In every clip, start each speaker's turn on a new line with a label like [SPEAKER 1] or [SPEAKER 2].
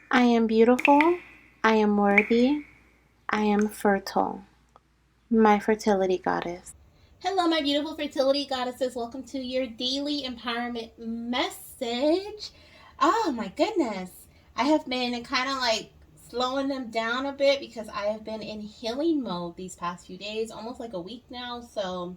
[SPEAKER 1] I am beautiful. I am worthy. I am fertile. My fertility goddess.
[SPEAKER 2] Hello, my beautiful fertility goddesses. Welcome to your daily empowerment message. Oh my goodness. I have been kind of like slowing them down a bit because I have been in healing mode these past few days, almost like a week now. So,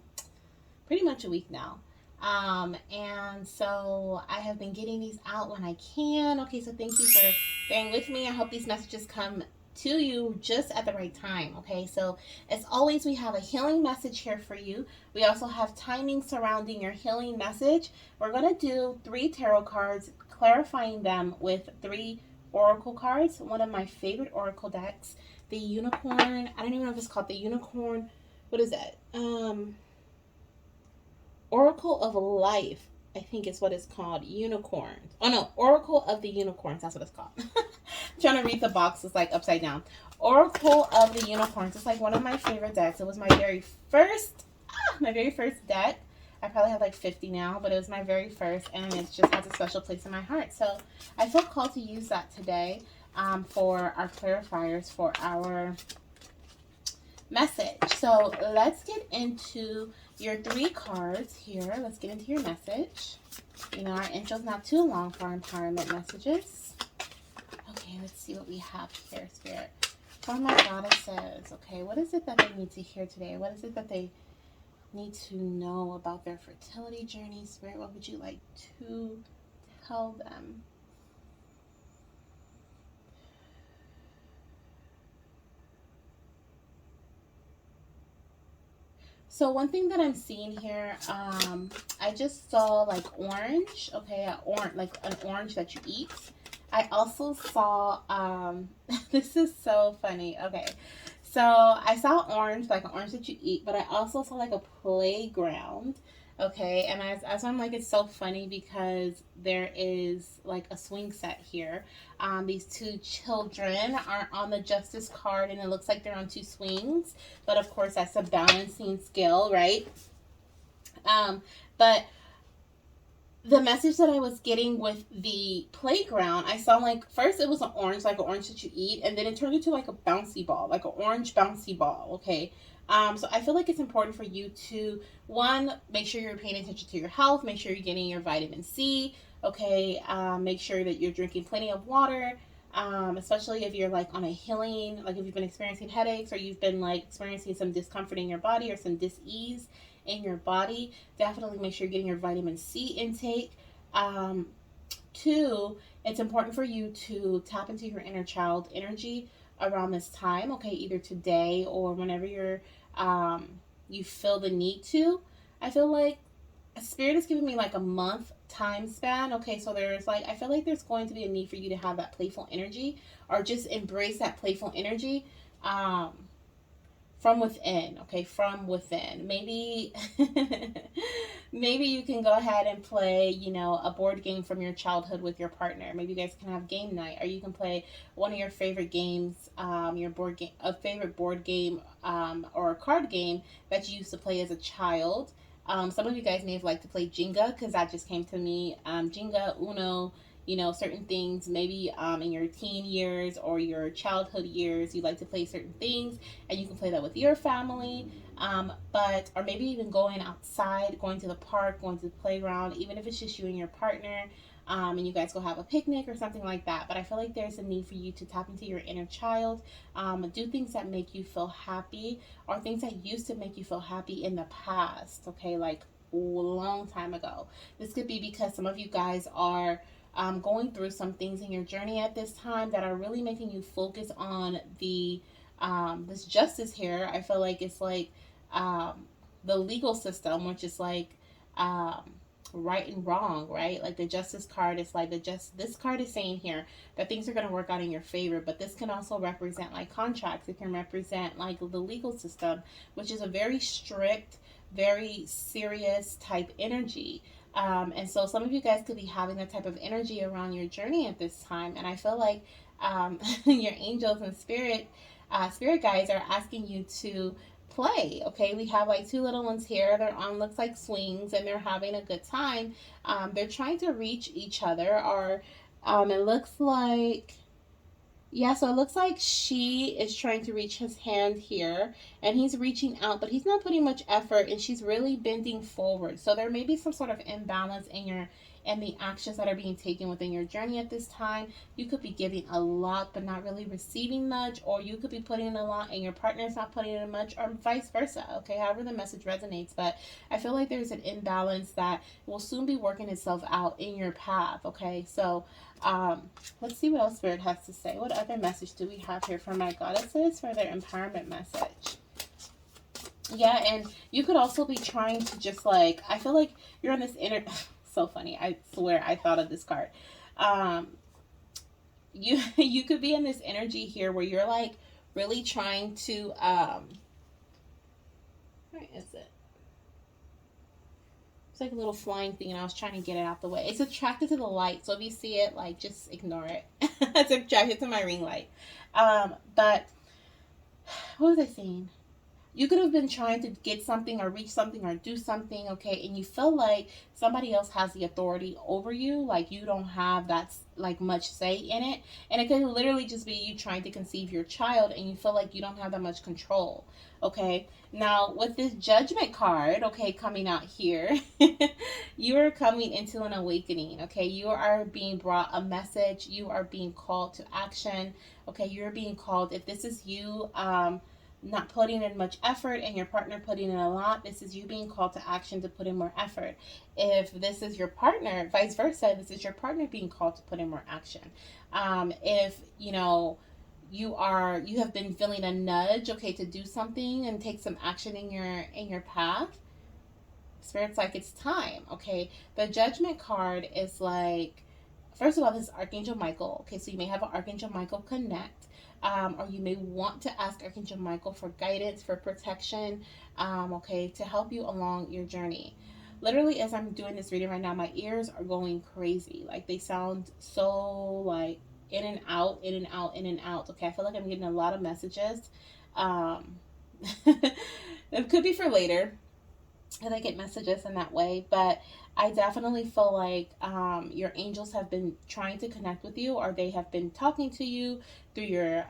[SPEAKER 2] pretty much a week now. And so I have been getting these out when I can. Okay, so thank you for bearing with me. I hope these messages come to you just at the right time. Okay, so as always, we have a healing message here for you. We also have timing surrounding your healing message. We're going to do 3 tarot cards, clarifying them with 3 oracle cards. One of my favorite oracle decks, the unicorn. I don't even know if it's called the unicorn. What is that? Oracle of Life, I think is what it's called. Unicorns. Oh no, Oracle of the Unicorns. That's what it's called. I'm trying to read the box. It's like upside down. Oracle of the Unicorns. It's like one of my favorite decks. It was my very first deck. I probably have like 50 now, but it was my very first, and it just has a special place in my heart. So I feel called to use that today for our clarifiers for our message. So let's get into your 3 cards here. Let's get into your message. You know, our intro's not too long for our empowerment messages. Okay, let's see what we have here, Spirit. For my goddesses, okay, what is it that they need to hear today? What is it that they need to know about their fertility journey, Spirit? What would you like to tell them? So one thing that I'm seeing here, I just saw like orange, okay, like an orange that you eat. I also saw, this is so funny. Okay, so I saw orange, like an orange that you eat, but I also saw like a playground. Okay, and as I'm like, it's so funny because there is like a swing set here. These 2 children are on the justice card, and it looks like they're on 2 swings. But of course, that's a balancing skill, right? But the message that I was getting with the playground, I saw like first it was an orange, like an orange that you eat, and then it turned into like a bouncy ball, like an orange bouncy ball. Okay. So I feel like it's important for you to one, make sure you're paying attention to your health, make sure you're getting your vitamin C. Okay. Make sure that you're drinking plenty of water. Especially if you're like on a healing, like if you've been experiencing headaches or you've been like experiencing some discomfort in your body or some dis-ease in your body, definitely make sure you're getting your vitamin C intake. Um, 2, it's important for you to tap into your inner child energy around this time, okay, either today or whenever you feel the need to. I feel like Spirit is giving me like a month time span. Okay, so there's like, I feel like there's going to be a need for you to have that playful energy or just embrace that playful energy. Um, from within, okay, from within. Maybe maybe you can go ahead and play, you know, a board game from your childhood with your partner. Maybe you guys can have game night, or you can play one of your favorite games, your board game, a favorite board game, or a card game that you used to play as a child. Some of you guys may have liked to play Jenga because that just came to me. Jenga, Uno, you know, certain things maybe in your teen years or your childhood years, you like to play certain things, and you can play that with your family. But or maybe even going outside, going to the park, going to the playground, even if it's just you and your partner, and you guys go have a picnic or something like that. But I feel like there's a need for you to tap into your inner child, do things that make you feel happy, or things that used to make you feel happy in the past, okay, like a long time ago. This could be because some of you guys are going through some things in your journey at this time that are really making you focus on the this justice here. I feel like it's like the legal system, which is like um, right and wrong, right? Like the justice card is like this card is saying here that things are going to work out in your favor, but this can also represent like contracts. It can represent like the legal system, which is a very strict, very serious type energy. And so some of you guys could be having that type of energy around your journey at this time. And I feel like your angels and spirit guides are asking you to play. Okay, we have like 2 little ones here. They're on looks like swings and they're having a good time. They're trying to reach each other, or it looks like Yeah, so it looks like she is trying to reach his hand here, and he's reaching out, but he's not putting much effort, and she's really bending forward. So there may be some sort of imbalance in your and the actions that are being taken within your journey at this time. You could be giving a lot but not really receiving much, or you could be putting in a lot and your partner's not putting in much, or vice versa. Okay, however the message resonates, but I feel like there's an imbalance that will soon be working itself out in your path. Okay, so um, let's see what else Spirit has to say. What other message do we have here from my goddesses for their empowerment message? Yeah, and you could also be trying to just like, I feel like you're in this inner, so funny. I swear I thought of this card. Um, you could be in this energy here where you're like really trying to, where is it? It's like a little flying thing, and I was trying to get it out the way. It's attracted to the light, so if you see it, like just ignore it. It's attracted to my ring light. But what was I saying? You could have been trying to get something or reach something or do something, okay, and you feel like somebody else has the authority over you, like you don't have that like much say in it, and it could literally just be you trying to conceive your child and you feel like you don't have that much control. Okay, now with this judgment card, okay, coming out here, you are coming into an awakening. Okay, you are being brought a message, you are being called to action. Okay, you're being called, if this is you not putting in much effort and your partner putting in a lot, this is you being called to action to put in more effort. If this is your partner, vice versa, this is your partner being called to put in more action. If you know you have been feeling a nudge, okay, to do something and take some action in your path, Spirit's like it's time. Okay, the Judgment card is like, first of all, this is Archangel Michael. Okay, so you may have an Archangel Michael connect, or you may want to ask Archangel Michael for guidance, for protection, okay, to help you along your journey. Literally, as I'm doing this reading right now, my ears are going crazy. Like they sound so like in and out, in and out, in and out. Okay, I feel like I'm getting a lot of messages. Um, it could be for later, and I get messages in that way. But I definitely feel like your angels have been trying to connect with you, or they have been talking to you through your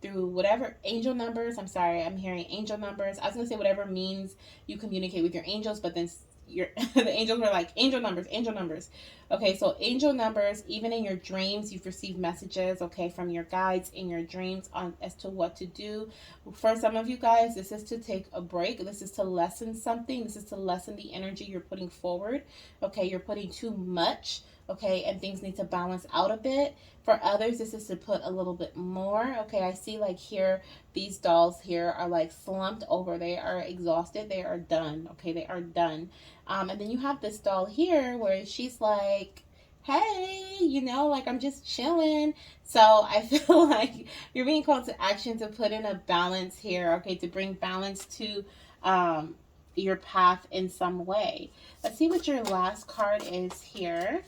[SPEAKER 2] through whatever angel numbers. I'm sorry, I'm hearing angel numbers. I was gonna say whatever means you communicate with your angels, but then your the angels were like angel numbers, angel numbers. Okay, so angel numbers, even in your dreams, you've received messages, okay, from your guides in your dreams on as to what to do. For some of you guys, this is to take a break. This is to lessen something. This is to lessen the energy you're putting forward. Okay, you're putting too much. Okay, and things need to balance out a bit. For others, this is to put a little bit more. Okay, I see like here, these dolls here are like slumped over. They are exhausted. They are done. Okay, they are done. And then you have this doll here where she's like, hey, like I'm just chilling. So I feel like you're being called to action to put in a balance here, okay, to bring balance to um, your path in some way. Let's see what your last card is here.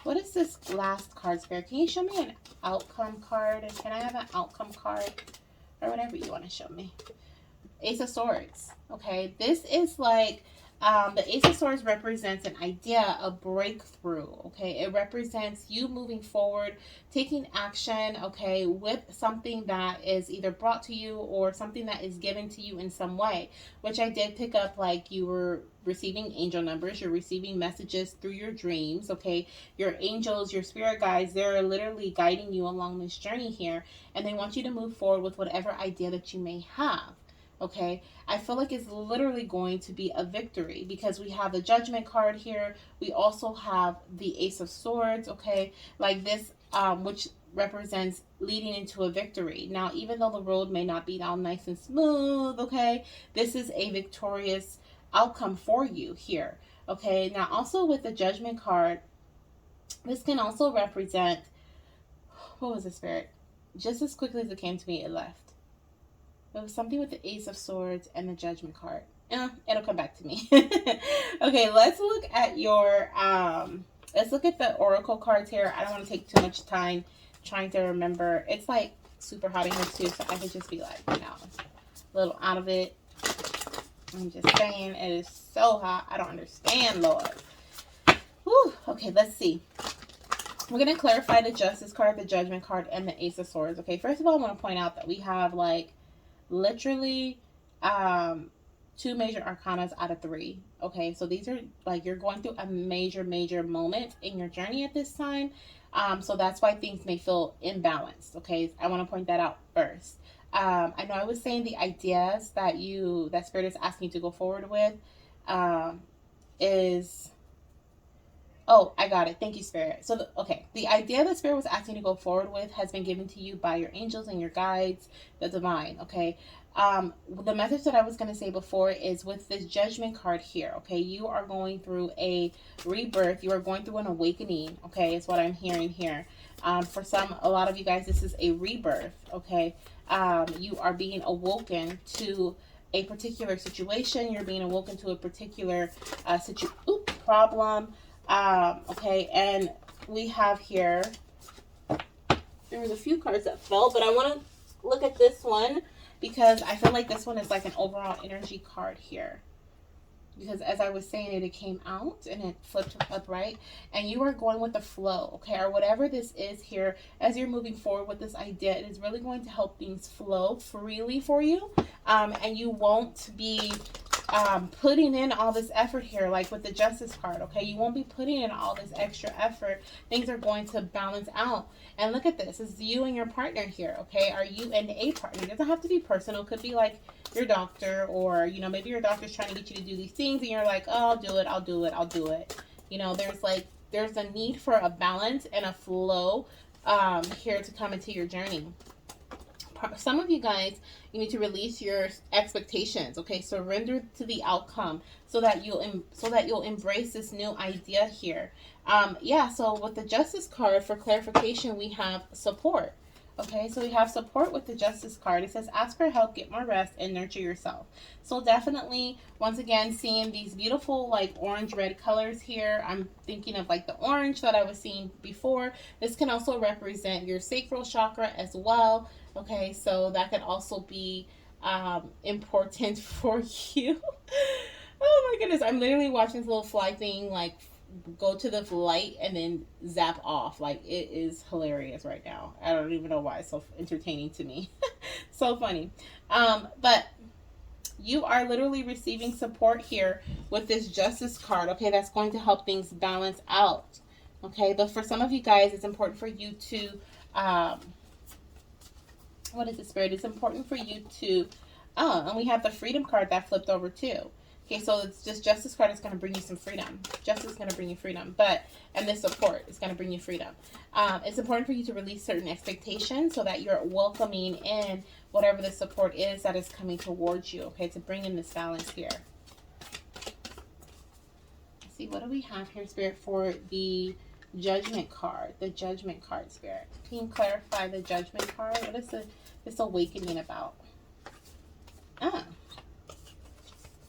[SPEAKER 2] What is this last card, Spirit? Can you show me an outcome card? And can I have an outcome card? Or whatever you want to show me. Ace of Swords. Okay, this is like the Ace of Swords represents an idea, a breakthrough. Okay, it represents you moving forward, taking action. Okay, with something that is either brought to you or something that is given to you in some way. Which I did pick up, like you were receiving angel numbers, you're receiving messages through your dreams. Okay, your angels, your spirit guides, they're literally guiding you along this journey here, and they want you to move forward with whatever idea that you may have. Okay, I feel like it's literally going to be a victory because we have the Judgment card here. We also have the Ace of Swords. Okay, like this, which represents leading into a victory. Now, even though the road may not be all nice and smooth, okay, this is a victorious outcome for you here. Okay, now also with the Judgment card, this can also represent, what was the Spirit? Just as quickly as it came to me, it left. It was something with the Ace of Swords and the Judgment card. It'll come back to me. Okay, let's look at your let's look at the oracle cards here. I don't want to take too much time trying to remember. It's like super hot in here too, so I could just be like, a little out of it. I'm just saying, it is so hot. I don't understand, Lord. Whew. Okay, let's see. We're going to clarify the Justice card, the Judgment card, and the Ace of Swords. Okay, first of all, I want to point out that we have like literally um, two major arcanas out of three. Okay, so these are like you're going through a major moment in your journey at this time. So that's why things may feel imbalanced. Okay, I want to point that out first. I know I was saying the ideas that Spirit is asking you to go forward with um, is. Oh, I got it. Thank you, Spirit. So, the idea that Spirit was asking to go forward with has been given to you by your angels and your guides, the divine. Okay. The message that I was going to say before is with this Judgment card here. Okay, you are going through a rebirth. You are going through an awakening. Okay, is what I'm hearing here. For a lot of you guys, this is a rebirth. Okay. You are being awoken to a particular situation. You're being awoken to a particular problem. Okay, and we have here, there was a few cards that fell, but I want to look at this one because I feel like this one is like an overall energy card here. Because as I was saying it came out and it flipped upright, and you are going with the flow, okay, or whatever this is here. As you're moving forward with this idea, it is really going to help things flow freely for you, and you won't be putting in all this effort here, like with the Justice card. Okay, you won't be putting in all this extra effort. Things are going to balance out. And look at this, it's you and your partner here. Okay, are you and a partner? It doesn't have to be personal. It could be like your doctor, or maybe your doctor's trying to get you to do these things and you're like, oh, I'll do it. There's a need for a balance and a flow here to come into your journey. Some of you guys, you need to release your expectations. Okay, surrender to the outcome so that you'll embrace this new idea here. So with the Justice card, for clarification, we have support. Okay, so we have support with the Justice card. It says, ask for help, get more rest, and nurture yourself. So definitely, once again, seeing these beautiful like orange-red colors here. I'm thinking of like the orange that I was seeing before. This can also represent your sacral chakra as well. Okay, so that could also be important for you. Oh my goodness, I'm literally watching this little fly thing like go to the light and then zap off. Like, it is hilarious right now. I don't even know why it's so entertaining to me. So funny. But you are literally receiving support here with this Justice card. Okay, that's going to help things balance out. Okay, but for some of you guys, it's important for you to what is the Spirit? It's important for you to and we have the Freedom card that flipped over too. Okay, so it's just Justice card is going to bring you some freedom. Justice is going to bring you freedom, and this support is going to bring you freedom. It's important for you to release certain expectations so that you're welcoming in whatever the support is that is coming towards you. Okay, to bring in this balance here. Let's see, what do we have here, Spirit, for the Judgment card? The Judgment card, Spirit. Can you clarify the Judgment card? What is this awakening about?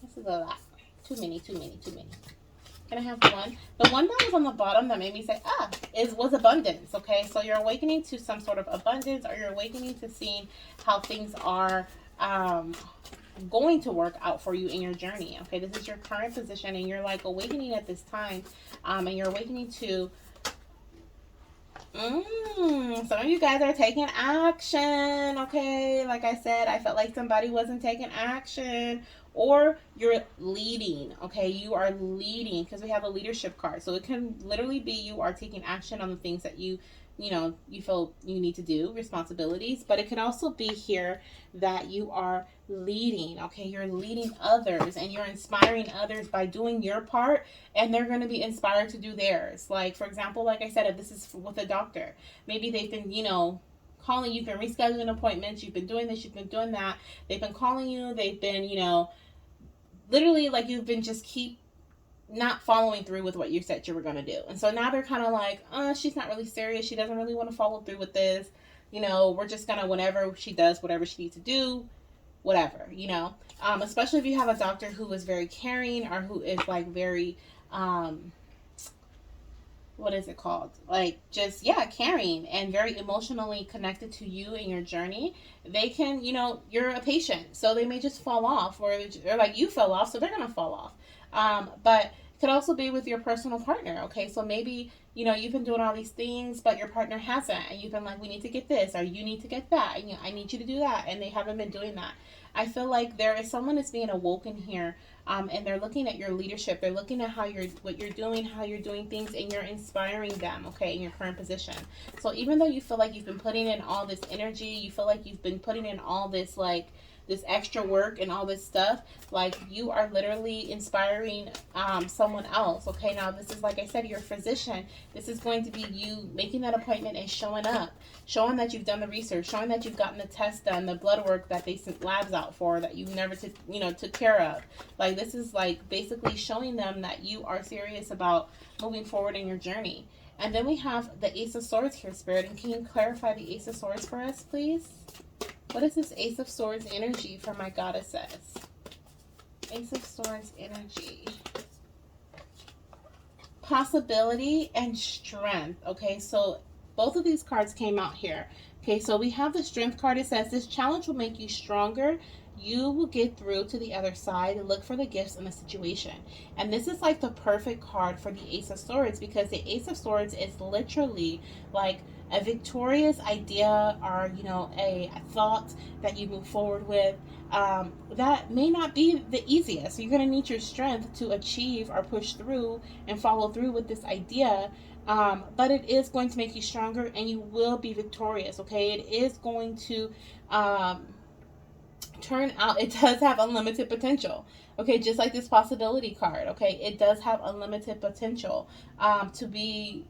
[SPEAKER 2] This is a lot. Too many. Can I have one? The one that was on the bottom that made me say, was abundance. Okay, so you're awakening to some sort of abundance, or you're awakening to seeing how things are going to work out for you in your journey. Okay, this is your current position, and you're like awakening at this time, and you're awakening to some of you guys are taking action. Okay, like I said, I felt like somebody wasn't taking action, or you're leading. Okay, you are leading because we have a leadership card, so it can literally be you are taking action on the things that you feel you need to do, responsibilities. But it can also be here that you are leading. Okay, you're leading others and you're inspiring others by doing your part, and they're going to be inspired to do theirs. Like, for example, like I said, if this is with a doctor, maybe they've been calling, you've been rescheduling appointments, you've been doing this, you've been doing that, they've been calling you, they've been literally, like, you've been just keep not following through with what you said you were going to do. And so now they're kind of like, she's not really serious. She doesn't really want to follow through with this. We're just going to, whenever she does whatever she needs to do, whatever, especially if you have a doctor who is very caring, or who is like very, what is it called? Like, just, caring and very emotionally connected to you in your journey. They can, you're a patient, so they may just fall off, or like you fell off, so they're going to fall off. But Could also be with your personal partner. Okay, so maybe you've been doing all these things, but your partner hasn't, and you've been like, we need to get this, or you need to get that, and I need you to do that, and they haven't been doing that. I feel like there is someone that's being awoken here, and they're looking at your leadership. They're looking at what you're doing, how you're doing things, and you're inspiring them. Okay, in your current position. So even though you feel like you've been putting in all this energy, you feel like you've been putting in all this this extra work and all this stuff, like you are literally inspiring someone else. Okay, now this is, like I said, your physician. This is going to be you making that appointment and showing up, showing that you've done the research, showing that you've gotten the test done, the blood work that they sent labs out for that you never took care of. Like, this is like basically showing them that you are serious about moving forward in your journey. And then we have the Ace of Swords here, Spirit. And can you clarify the Ace of Swords for us, please? What is this Ace of Swords energy for my goddesses? Ace of Swords energy. Possibility and strength. Okay, so both of these cards came out here. Okay, so we have the Strength card. It says, this challenge will make you stronger. You will get through to the other side and look for the gifts in the situation. And this is like the perfect card for the Ace of Swords, because the Ace of Swords is literally like a victorious idea, or a thought that you move forward with, that may not be the easiest. So you're going to need your strength to achieve or push through and follow through with this idea. But it is going to make you stronger, and you will be victorious. Okay, it is going to turn out, it does have unlimited potential. Okay, just like this possibility card. Okay, it does have unlimited potential to be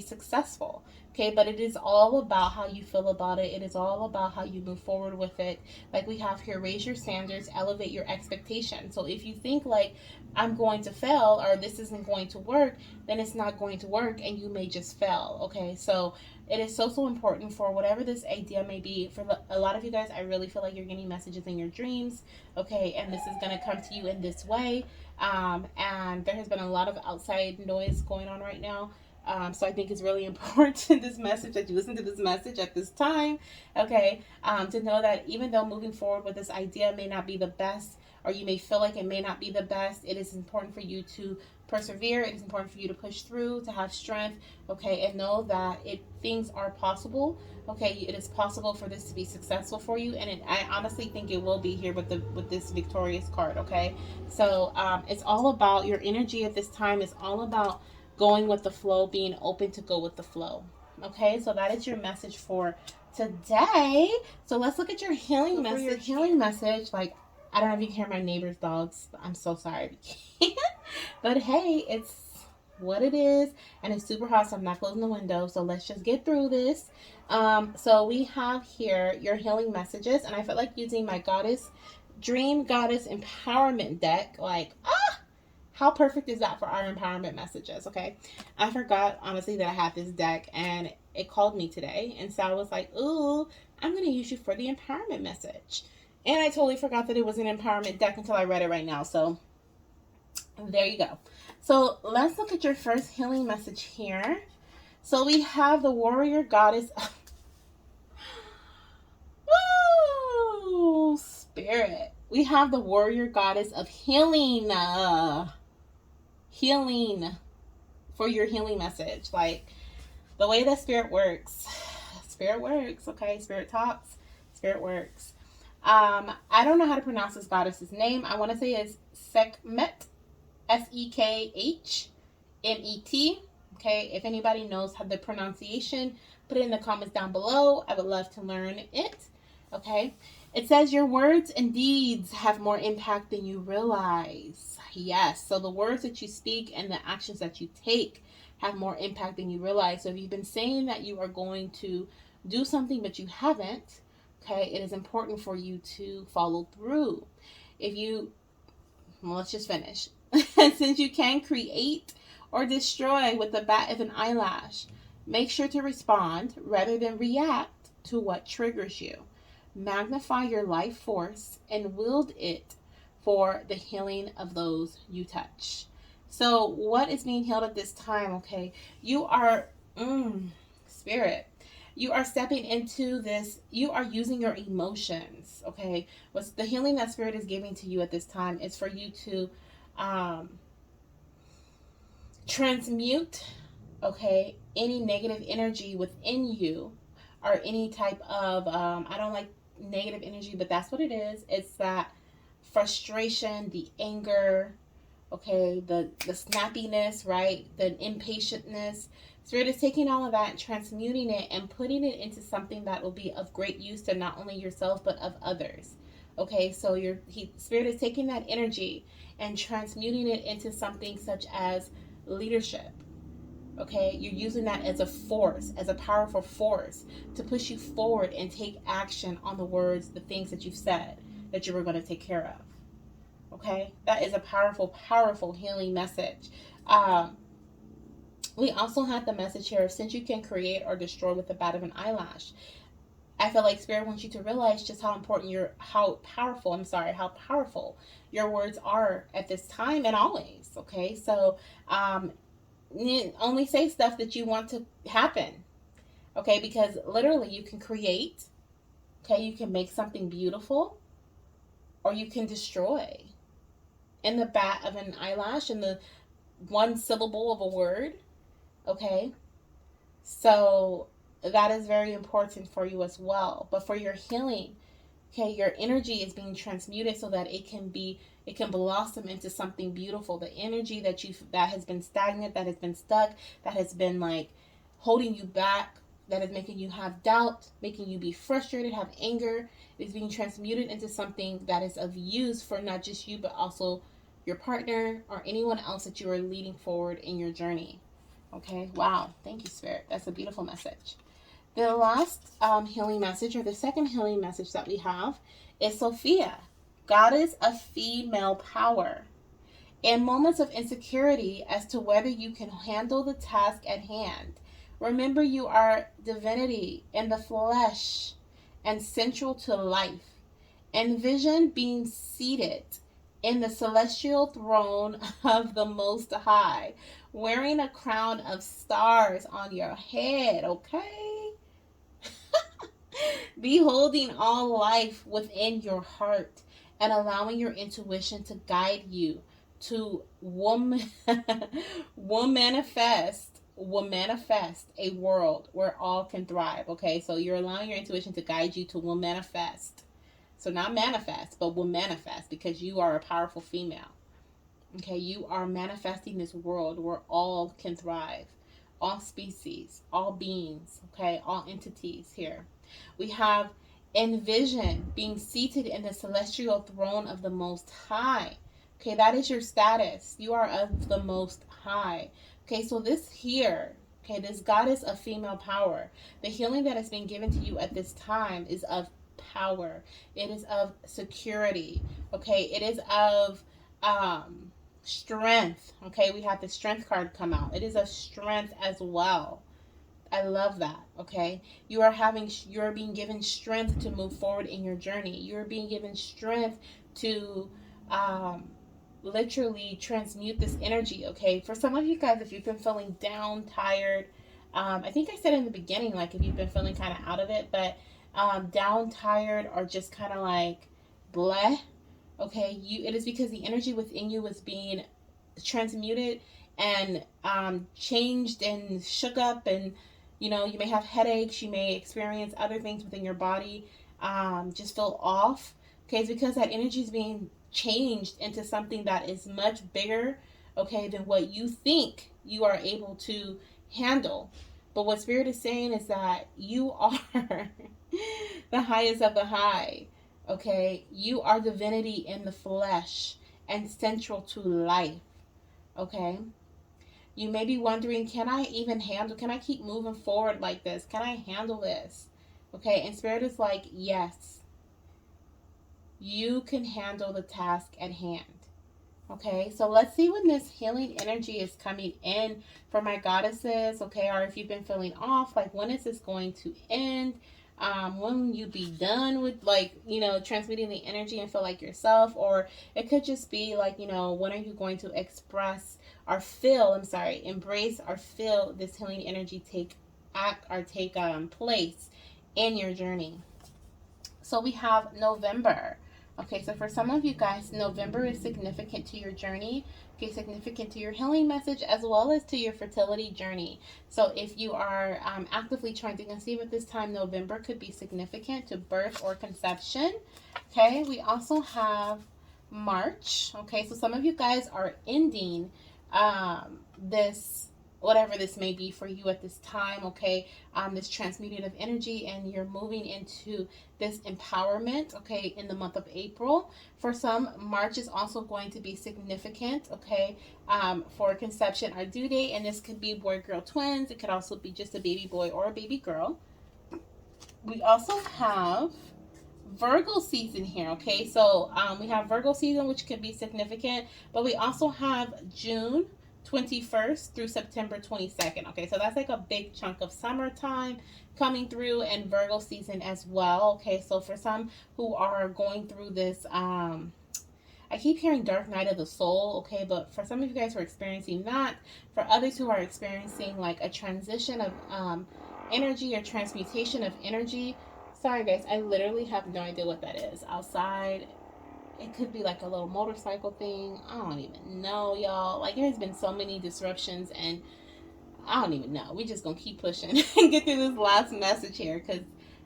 [SPEAKER 2] successful. Okay, but it is all about how you feel about it. It is all about how you move forward with it. Like we have here, raise your standards, elevate your expectations. So if you think like, I'm going to fail, or this isn't going to work, then it's not going to work, and you may just fail. Okay, so it is so important for whatever this idea may be. For a lot of you guys, I really feel like you're getting messages in your dreams. Okay, and this is going to come to you in this way. And there has been a lot of outside noise going on right now. So I think it's really important, this message, that you listen to this message at this time, okay, to know that even though moving forward with this idea may not be the best, or you may feel like it may not be the best, it is important for you to persevere. It is important for you to push through, to have strength, okay, and know that things are possible. Okay, it is possible for this to be successful for you, and I honestly think it will be here with this victorious card. Okay, so it's all about your energy at this time. It's all about going with the flow, being open to go with the flow. Okay, so that is your message for today. So let's look at your healing message. Like, I don't know if you can hear my neighbor's dogs. I'm so sorry if you can't. But hey, it's what it is, and it's super hot, so I'm not closing the window. So let's just get through this. So we have here your healing messages, and I felt like using my Dream Goddess Empowerment deck. Like, how perfect is that for our empowerment messages? Okay, I forgot honestly that I had this deck, and it called me today, and so I was like, ooh, I'm going to use you for the empowerment message. And I totally forgot that it was an empowerment deck until I read it right now. So there you go. So let's look at your first healing message here. So we have the Warrior Goddess. Woo! Spirit. We have the Warrior Goddess of Healing. Healing for your healing message. Like, the way that Spirit works. Spirit works, okay? Spirit talks. Spirit works. I don't know how to pronounce this goddess's name. I want to say it's Sekhmet. Sekhmet. Okay, if anybody knows how the pronunciation, put it in the comments down below. I would love to learn it. Okay, it says your words and deeds have more impact than you realize. Yes, so the words that you speak and the actions that you take have more impact than you realize. So if you've been saying that you are going to do something but you haven't, okay, it is important for you to follow through. Let's just finish. Since you can create or destroy with the bat of an eyelash, make sure to respond rather than react to what triggers you. Magnify your life force and wield it for the healing of those you touch. So what is being healed at this time? Okay, you are Spirit. You are stepping into this. You are using your emotions. Okay, what's the healing that Spirit is giving to you at this time is for you to transmute, okay, any negative energy within you, or any type of, I don't like negative energy, but that's what it is. It's that frustration, the anger, okay, the snappiness, right, the impatientness. Spirit is taking all of that and transmuting it and putting it into something that will be of great use to not only yourself but of others. Okay, so Spirit is taking that energy and transmuting it into something such as leadership. Okay, you're using that as a force, as a powerful force to push you forward and take action on the words, the things that you've said that you were going to take care of. Okay, that is a powerful, powerful healing message. Um, we also had the message here of, since you can create or destroy with the bat of an eyelash. I feel like Spirit wants you to realize just how important how powerful your words are at this time and always. Okay, so um, only say stuff that you want to happen. Okay, because literally you can create. Okay, you can make something beautiful, or you can destroy in the bat of an eyelash, in the one syllable of a word. Okay, so that is very important for you as well. But for your healing, okay, your energy is being transmuted so that it can blossom into something beautiful. The energy that has been stagnant, that has been stuck, that has been like holding you back, that is making you have doubt, making you be frustrated, have anger, is being transmuted into something that is of use for not just you but also your partner or anyone else that you are leading forward in your journey. Okay, wow, thank you, Spirit. That's a beautiful message. The last healing message, or the second healing message that we have, is Sophia, goddess of female power. In moments of insecurity as to whether you can handle the task at hand, remember you are divinity in the flesh and central to life. Envision being seated in the celestial throne of the Most High, wearing a crown of stars on your head, okay? Beholding all life within your heart and allowing your intuition to guide you to will manifest a world where all can thrive. Okay, so you're allowing your intuition to guide you to will manifest. So not manifest, but will manifest, because you are a powerful female. Okay, you are manifesting this world where all can thrive, all species, all beings, okay, all entities here. We have envision being seated in the celestial throne of the Most High. Okay, that is your status. You are of the Most High. Okay, so this here, okay, this goddess of female power, the healing that has been given to you at this time is of power. It is of security. Okay, it is of strength. Okay, we have the strength card come out. It is of strength as well. I love that. Okay, you're being given strength to move forward in your journey. You're being given strength to um literally transmute this energy. Okay, for some of you guys, if you've been feeling down, tired, I think I said in the beginning, like if you've been feeling kind of out of it, but down, tired, or just kind of like bleh. Okay, it is because the energy within you is being transmuted and changed and shook up, and you may have headaches, you may experience other things within your body, just feel off. Okay, it's because that energy is being changed into something that is much bigger, okay, than what you think you are able to handle. But what Spirit is saying is that you are the highest of the high. Okay, you are divinity in the flesh and central to life. Okay, you may be wondering, can I keep moving forward like this? Can I handle this? Okay, and Spirit is like, yes, you can handle the task at hand. Okay, so let's see when this healing energy is coming in for my goddesses. Okay, or if you've been feeling off, like when is this going to end? When will you be done with, like, transmitting the energy and feel like yourself? Or it could just be like, when are you going to embrace or feel this healing energy take place in your journey? So we have November. Okay, so for some of you guys, November is significant to your journey, okay, significant to your healing message as well as to your fertility journey. So if you are actively trying to conceive at this time, November could be significant to birth or conception. Okay, we also have March. Okay, so some of you guys are ending this, whatever this may be for you at this time, okay, this transmutation of energy, and you're moving into this empowerment, okay, in the month of April. For some, March is also going to be significant, okay, for conception or due date, and this could be boy girl twins. It could also be just a baby boy or a baby girl. We also have Virgo season here, okay? So we have Virgo season, which can be significant, but we also have June 21st through September 22nd, okay? So that's like a big chunk of summertime coming through, and Virgo season as well, okay? So for some who are going through this, I keep hearing Dark Night of the Soul, okay, but for some of you guys who are experiencing that, for others who are experiencing like a transition of energy or transmutation of energy. Sorry, guys, I literally have no idea what that is. Outside, it could be like a little motorcycle thing. I don't even know, y'all. Like, there's been so many disruptions, and I don't even know. We just gonna keep pushing and get through this last message here because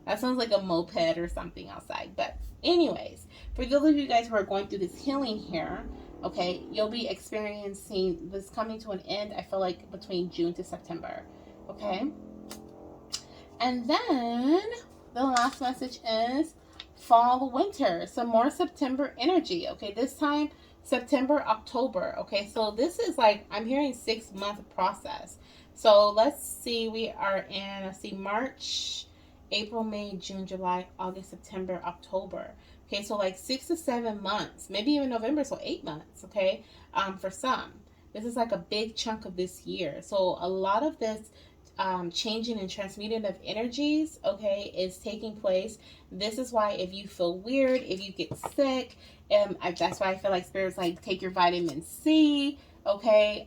[SPEAKER 2] that sounds like a moped or something outside. But, anyways, for those of you guys who are going through this healing here, okay, you'll be experiencing this coming to an end, I feel like, between June to September, okay? And then the last message is fall, winter, some more September energy. Okay, this time September, October. Okay, so this is like, I'm hearing 6 month process. So let's see, we are in, let's see, March, April, May, June, July, August, September, October. Okay, so like 6 to 7 months, maybe even November, so 8 months. Okay, for some, this is like a big chunk of this year. So a lot of this changing and transmuting of energies, okay, is taking place. This is why if you feel weird, if you get sick, that's why I feel like spirits like take your vitamin C, okay.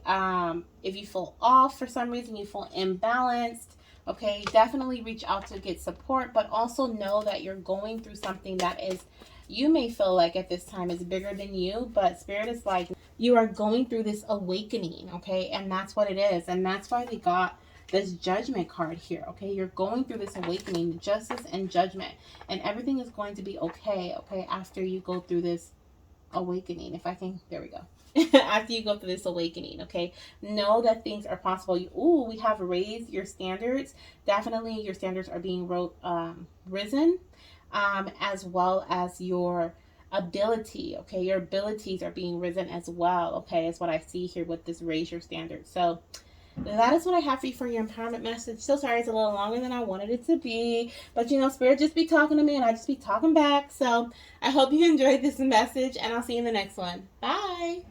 [SPEAKER 2] If you feel off for some reason, you feel imbalanced, okay, definitely reach out to get support, but also know that you're going through something that is, you may feel like at this time is bigger than you, but spirit is like, you are going through this awakening, okay, and that's what it is, and that's why we got this judgment card here, okay? You're going through this awakening, justice and judgment, and everything is going to be okay, okay, after you go through this awakening. If I can, there we go. After you go through this awakening, okay? Know that things are possible. Ooh, we have raised your standards. Definitely your standards are being risen, as well as your ability, okay? Your abilities are being risen as well, okay? Is what I see here with this raise your standards. So that is what I have for you for your empowerment message. So sorry it's a little longer than I wanted it to be, but you know, Spirit just be talking to me and I just be talking back. So I hope you enjoyed this message, and I'll see you in the next one. Bye.